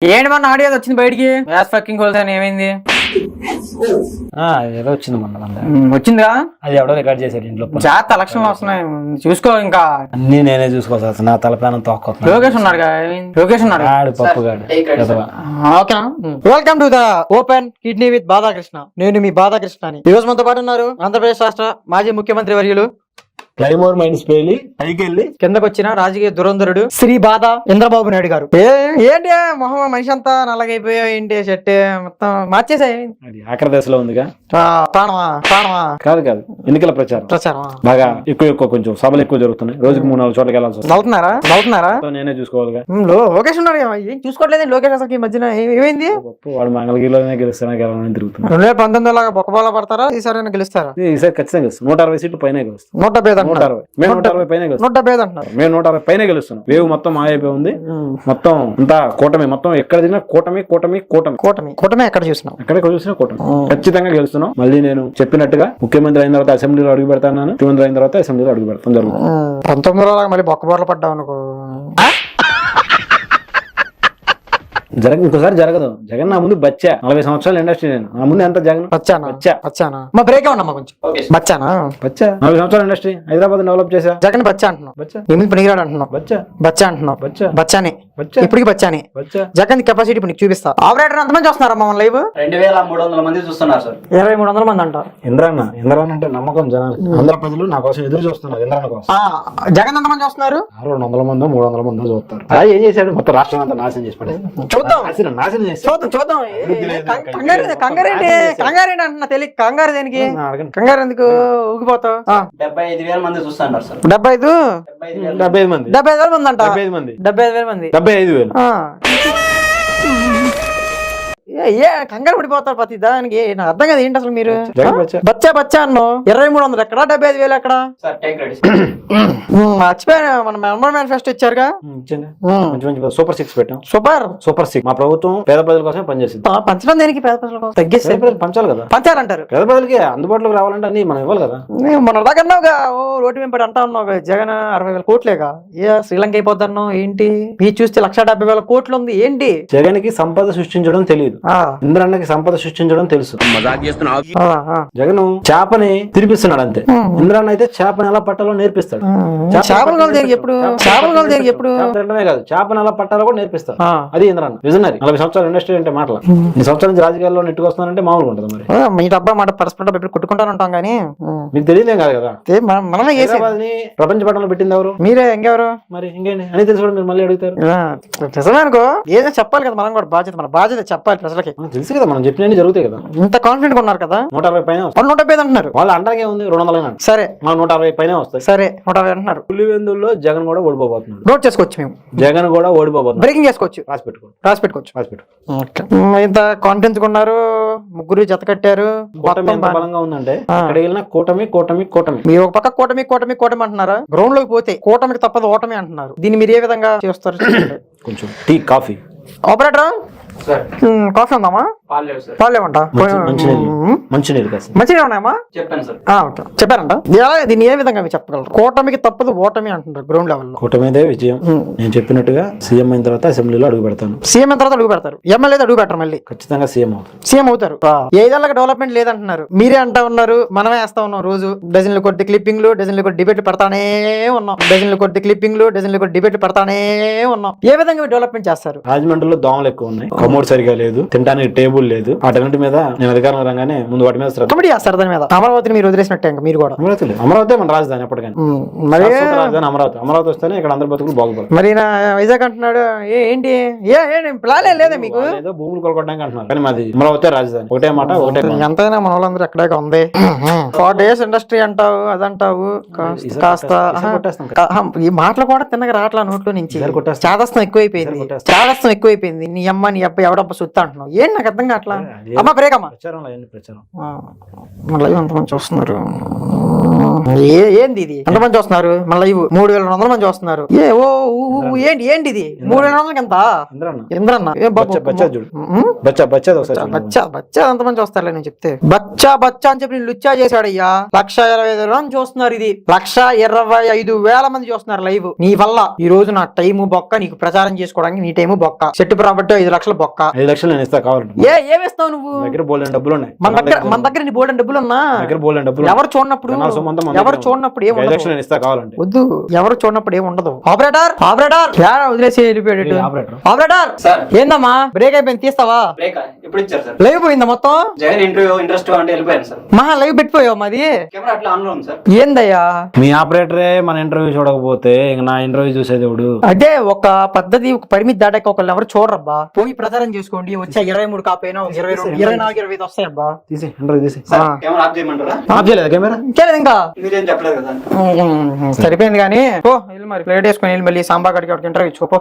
ఏంటి మన ఆడియో వచ్చింది బయటికి గ్యాస్ ఫకింగ్ కోల్సాను ఏమైంది? ఏదో వచ్చింది మొన్న వచ్చిందా? అది ఎవడో రికార్డ్ చేశారు ఇంట్లో. జాగ్రత్త ఎలక్షన్లు వస్తున్నాయి చూసుకో. ఇంకా అన్ని నేనే చూసుకోవాల్సి వస్తుంది. నా తల ప్రాణం తోక్కొస్తుంది. లోకేష్ ఉన్నారు లోకేష్ ఉన్నారు ఆడు పప్పుగాడు. ఓకేనా? Welcome to the open kidney with Badhakrishna. నేను మీ బాధాకృష్ణ. ఈ రోజు మనతో పాటు ఉన్నారు ఆంధ్రప్రదేశ్ రాష్ట్ర మాజీ ముఖ్యమంత్రి వర్యులు క్లైమోర్ మైండ్స్ పేలి పైకి వెళ్ళి కిందకు వచ్చిన రాజకీయ దురంధరుడు శ్రీ బాధ చంద్రబాబు నాయుడు గారు. ఏంటి మొహం మనిషి అంతా నల్లగైపోయావు, ఏంటి షర్ట్ మొత్తం మార్చేసాయి. ఆఖరి దశలో ఉందిగా. ప్రాణమా కాదు ఎన్నికల ప్రచారం బాగా ఎక్కువ కొంచెం సభలు ఎక్కువ జరుగుతున్నాయి. రోజుకి 3-4 చోట్లకి వెళ్ళాల్సి వస్తుంది. అవుతున్నారా? నేనే చూసుకోవాలిగా. లోకేష్ ఉన్నారు ఏం చూసుకోవట్లేదు. లోకేష్ అసలు ఈ మధ్యన ఏమైంది? వాడు మంగళగిరిలోనే గెలుస్తానా గెలవని తిరుగుతున్నా. 2019 లాగా బొక్కబాల పడతారా? ఈసారి గెలుస్తారా? ఈసారి ఖచ్చితంగా గెలుస్తాం. 160 సీట్లు పైన గెలుస్తాం. 170 మేము 160 పైన గెలుస్తున్నాం. మేము 160 పైన గెలుస్తున్నాం. వేవ్ మొత్తం మాయైపోయి ఉంది. మొత్తం అంతా కూటమి. మొత్తం ఎక్కడ తిన్నా కూటమి ఎక్కడ చూసినా కూటమి. ఖచ్చితంగా గెలుస్తున్నాం. మళ్ళీ నేను చెప్పినట్టుగా ముఖ్యమంత్రి అయిన తర్వాత అసెంబ్లీలో అడుగు పెడతాను. ముఖ్యమంత్రి అయిన తర్వాత అసెంబ్లీలో అడుగు పెడతాం జరుగుతుంది. 19 లాగా మళ్ళీ బొక్కబోర్లు పడ్డావు అనుకో. ఇంకోసారి జరగదు. జగన్ నా ముందు బచ్చా. 40 సంవత్సరాల ఇండస్ట్రీ. నేను నా ముందు ఎంత జగన్ బచ్చానా మా బ్రేక్ ఉన్నా కొంచెం బచ్చానా 40 సంవత్సరాల ఇండస్ట్రీ. హైదరాబాద్ డెవలప్ చేసా. జగన్ బచ్చా అంటున్నావు. పనికిరాడు అంటున్నావు. బచ్చా అంటున్నావు. బచ్చానే ఇప్పటికి బచ్చానే. జగన్ కెపాసిటీ ఇప్పుడు నీకు చూపిస్తా. ఆపరేటర్ ఎంతమంది చూస్తున్నారా మమ్మల్ని లైవ్? 2300 మంది చూస్తున్నారు సార్. 2300 మంది అంట. ఇంద్రాన్న అంటే నమ్మకం జనాలు. అందరు ప్రజలు నా కోసం ఎదురు చూస్తున్నారు. ఇంద్రాన్న కోసం. జగన్ ఎంతమంది చూస్తున్నారు? 200 మందో 300 మందో చూస్తారు. ఏం చేశాడు? మొత్తం రాష్ట్రం అంతా నాశనం చేసి పడేది. చూద్దాం. కంగారేంటి అంటున్నా తెలియదు. కంగారు దేనికి? కంగారు ఎందుకు ఊగిపోతావు? 75,000 మంది చూస్తున్నారు సార్. 75,000 మంది అంట. 75,000 మంది. కంగారు పడిపోతారు ప్రతి దానికి. నాకు అర్థం కదా ఏంటి అసలు మీరు బచ్చా అన్నావు. 2300 ఎక్కడ? 75,000 ఎక్కడ? మర్చిపోయాను. మన మెంబర్ మేనిఫెస్టో ఇచ్చారుగా. సూపర్ 6 పెట్టాం. సూపర్ 6 మా ప్రభుత్వం పేద ప్రజల కోసమే పనిచేసింది. పంచడం దేనికి? పేద ప్రజల కోసం తగ్గిస్తే పంచాలి కదా. పంచాలంటారు. పేద ప్రజలకి అందుబాటులోకి రావాలంటే అన్ని మనం ఇవ్వాలి కదా. మన దాకన్నావుగా. రోడ్డు వెంపడి అంటా ఉన్నావు. జగన్ 60,000 కోట్లేగా. శ్రీలంక అయిపోతాను ఏంటి? మీరు చూస్తే 170,000 కోట్లు ఉంది ఏంటి? జగన్ కి సంపద సృష్టించడం తెలియదు. ఇంద్రన్నకి సంపద సృష్టించడం తెలుసు. జగన్ చేపని తినిపిస్తున్నాడు అంతే. ఇంద్రన్న అయితే చేపని ఎలా పట్టాలో నేర్పిస్తాడు. ఎప్పుడు కాదు, చేపని ఎలా పట్టాలో కూడా నేర్పిస్తాడు. అది ఇంద్రన్న విజనరీ. 40 సంవత్సరాల ఇండస్ట్రీ అంటే మాటల. ఈ సంవత్సరాల నుంచి రాజకీయాల్లో నెట్టుకొస్తున్నానంటే మామూలుగా ఉంటుంది. మరి మీ డబ్బా మాట పరస్పరం కొట్టుకుంటాను ఉంటాం కానీ మీకు తెలియదేం కాదు కదా. మనమే ప్రపంచ పట్టణంలో పెట్టింది ఎవరు? మీరే. ఇంకెవరు? మరి ఇంకేంటి అని తెలుసు. మీరు మళ్ళీ అడుగుతారు. నిజమే అనుకో. ఏదో చెప్పాలి కదా. మనం కూడా మన బాధ్యత చెప్పాలి ప్రజలకి. తెలుసు కదా, మనం చెప్పినవి జరుగుతాయి కదా. ఇంత కాన్ఫిడెంట్ గా ఉన్నారు కదా. 160 పైన 170 అంటున్నారు. వాళ్ళు అంటాకే ఉంది 200. సరే 160 పైన వస్తాయి. సరే 150 అంటున్నారు. పులివెందుల్లో జగన్ కూడా ఓడిపోబోతున్నాడు. నోట్ చేసుకోవచ్చు. మేము జగన్ కూడా ఓడిపోబోతున్నాడు. బ్రేకింగ్ చేసుకోవచ్చు. రాసి పెట్టుకోవచ్చు. ఇంత కాన్ఫిడెన్స్ గా ఉన్నారు. ముగ్గురు జత కట్టారు. ఎంత బలంగా ఉందంటే అక్కడ వెళ్ళిన కూటమి. మీరు ఒక పక్క కూటమి అంటున్నారా? గ్రౌండ్ లోకి పోతే కూటమికి తప్పదు ఓటమి అంటున్నారు. దీన్ని మీరు ఏ విధంగా చేస్తారు? కొంచెం టీ కాఫీ. ఆపరేటర్ కాఫీ ఉందామా? పాలేమంట. మంచిగా ఉన్నాయమ్మా. చెప్పారంట. దీన్ని ఏ విధంగా మీరు చెప్పగలరు? కూటమికి తప్పదు ఓటమి అంటున్నారు గ్రౌండ్ లెవెల్ లో. కూటమిదే విజయం. నేను చెప్పినట్టుగా సీఎం అయిన తర్వాత అసెంబ్లీలో అడుగు పెడతాను. సీఎం అయిన తర్వాత అడుగు పెడతారు. ఎమ్మెల్యే అడుగు పెట్టరు. మళ్ళీ ఖచ్చితంగా సీఎం అవుతారు. 5 ఏళ్ళకి డెవలప్మెంట్ లేదంటున్నారు. మీరే అంటా ఉన్నారు. మనమే వేస్తా ఉన్నాం. రోజు డజన్లు కొద్ది క్లిప్పింగ్లు, డజన్లు కొద్ది డిబేట్లు పెడతానే ఉన్నాం. ఏ విధంగా డెవలప్మెంట్ చేస్తారు? రాజమండ్రిలో దోమలు ఎక్కువ ఉన్నాయి. కమోడ్ సరిగా లేదు. తినడానికి టేబుల్ లేదు. వాటి మీద నేను అధికారం రాగానే ముందు వాటి మీద కమిటీ చేస్తారు. దాని మీద అమరావతిని మీరు వదిలేసినట్టే. మీరు కూడా అమరావతి మన రాజధాని ఎప్పటికైనా. రాజధాని అమరావతి వస్తేనే ఇక్కడ అందరి బతుకులు బాగుపడతాయి. మరి నా వైజాగ్ అంటున్నాడు. ఏంటి ప్లాన్ లేదా మీకు? ఏదో భూములు కొనుక్కోవడానికి అంటున్నారు. కానీ మాది అమరావతి రాజధాని. ఒకటే మాట ఎంతైనా మన వాళ్ళందరూ ఎక్కడే ఉంది. 40 days ఇండస్ట్రీ అంటావు, అదంటావు. కాస్త ఈ మాటలు కూడా తిన్నగా రావట్లా నోట్లో నుంచి. చాదస్తం ఎక్కువైపోయింది. నీ అమ్మ నీ అబ్బాయి ఎవడబ్బ సుత్తా అంటున్నావు. ఏం నాకు అర్థం కావట్లా. అమ్మా బ్రేక్ అమ్మా. ప్రచారం మళ్ళీ ఎంతమంది చూస్తున్నారు? ఏంది ఇది? ఎంతమంది చూస్తున్నారు? మళ్ళీ ఇవి 3200 మంది చూస్తున్నారు. ఏంటి ఇది? 3200 ఎంత? ఇంద్రన్న బచ్చా ఎంతమంది చూస్తారులే నేను చెప్తే. బచ్చా అని చెప్పి నేను లుచ్చా చేశాడయ్యా. 1,25,000 చూస్తున్నారు. ఇది 1,25,000 మంది చూస్తున్నారు లైవ్. నీ వల్ల ఈ రోజు నా టైము బొక్క, నీకు ప్రచారం చేసుకోవడానికి నీ టైము బొక్క. సెట్ ప్రాపర్టీ 5 లక్షలు బొక్క. 5 లక్షలు నేను ఇస్తా కావాలంటే. ఏమిస్తావు నువ్వు? దగ్గర బోల్డెన్ డబ్బులు ఉన్నాయి. మన దగ్గర నీ బోల్డెన్ డబ్బులు ఉన్నా ఎవరు చూడనప్పుడు ఇస్తా కావాలంటే వద్దు. ఎవరు చూడనప్పుడు ఏమి ఉండదు. ఆపరేటర్ వదిలేసి వెళ్ళిపోయాడు. ఆపరేటర్ ఏందమ్మా బ్రేక్ అయిపోయింది, తీస్తావా? ఇప్పుడు ఇచ్చారు సార్. లైవ్ పోయిందా మొత్తం? జగన్ ఇంటర్వ్యూ ఇంట్రెస్ట్ అంటే వెళ్ళిపోయాను సార్. మహా లైవ్ పెట్టిపోయావు మాది. కెమెరా అట్లా ఆన్ లో ఉంది సార్. ఏందయ్యా మీ ఆపరేటరే మన ఇంటర్వ్యూ చూడకపోతే ఇంక నా ఇంటర్వ్యూ చూసేది ఎవడు? అదే ఒక పద్ధతి, ఒక పరిమితి దాటాక ఒకళ్ళు ఎవరు చూడరబ్బా. పోయి ప్రచారం చేసుకోండి. వచ్చా 23 కాపైనా 22, 24, 25 వస్తాయబ్బా. తీసి ఇంటర్వ్యూ తీసి. కెమెరా ఆఫ్ చేయమంటారా? ఆఫ్ చేయలేదు కెమెరా? చేయలేదు ఇంకా. మీరేం చెప్పలేదు కదా. సరిపోయింది కానీ ఓ వెళ్ళి మరి ప్లేట్ వేసుకొని వెళ్ళి మళ్ళీ సాంబార్ గడికి ఇంటర్వ్యూ ఇచ్చుకోపో.